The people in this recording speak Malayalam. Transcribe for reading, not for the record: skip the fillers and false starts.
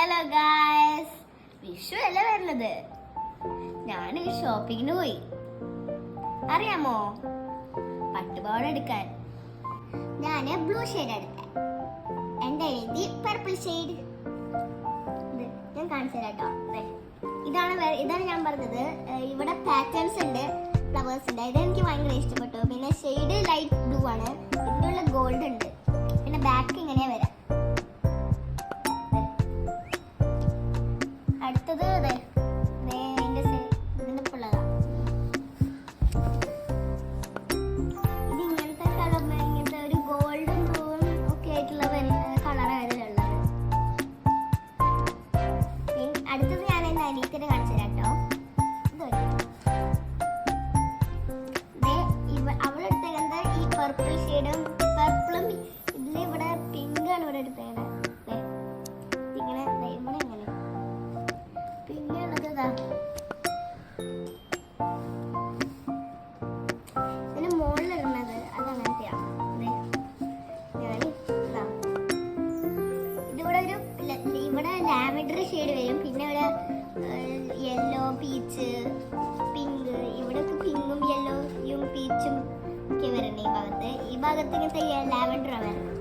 ഹലോ ഗായ്സ്, വിഷു അല്ല വരുന്നത്. ഞാൻ ഷോപ്പിങ്ങിന് പോയി. അറിയാമോ, പട്ടുപാവാട എടുക്കാൻ. ഞാൻ ബ്ലൂ ഷെയ്ഡ് എടുത്തേ. എന്റെ എഴുതി പർപ്പിൾ ഷെയ്ഡ്. ഞാൻ കാണിച്ചു തരാട്ടോ. ഇതാണ് ഞാൻ പറഞ്ഞത്. ഇവിടെ പാറ്റേൺസ് ഉണ്ട്, ഫ്ലവേഴ്സ് ഉണ്ട്. ഇതെനിക്ക് ഭയങ്കര ഇഷ്ടപ്പെട്ടു. പിന്നെ ഷെയ്ഡ് ലൈറ്റ് ബ്ലൂ ആണ്. ഇതിനുള്ള ഗോൾഡ് ഉണ്ട്. പിന്നെ ബാക്ക് ഇങ്ങനെ വരാം. അടുത്തത് ഇതിനിപ്പുള്ളതാ. ഇത് ഇങ്ങനത്തെ കളർ, ഇങ്ങനത്തെ ഒരു ഗോൾഡും ബ്ലൂവും ഒക്കെ ആയിട്ടുള്ള കളറാണ്. അടുത്തത് ഞാൻ എന്റെ അനിയത്തിന് കാണിച്ചു തരാട്ടോ. അവളെടുത്തേക്കുന്നത് ഈ പർപ്പിൾ ഷെയ്ഡും പർപ്പിളും. ഇതിൽ ഇവിടെ പിങ്ക് ആണ് ഇവിടെ എടുത്തേക്കുന്നത്. ഇങ്ങനെ ഇവിടെ ഇങ്ങനെ പിങ്ക് ഉള്ളതാ. ഇതിന് മുകളിലിടുന്നത് അതങ്ങനത്തെയാ. ഇതിവിടെ ഇവിടെ ലാവൻഡർ ഷെയ്ഡ് വരും. പിന്നെ ഇവിടെ യെല്ലോ, പീച്ച്, പിങ്ക്. ഇവിടെ പിങ്കും യെല്ലോയും പീച്ചും ഒക്കെ വരണം. ഈ ഭാഗത്ത് ഇങ്ങനത്തെ ലാവൻഡർ ആണ് വരുന്നത്.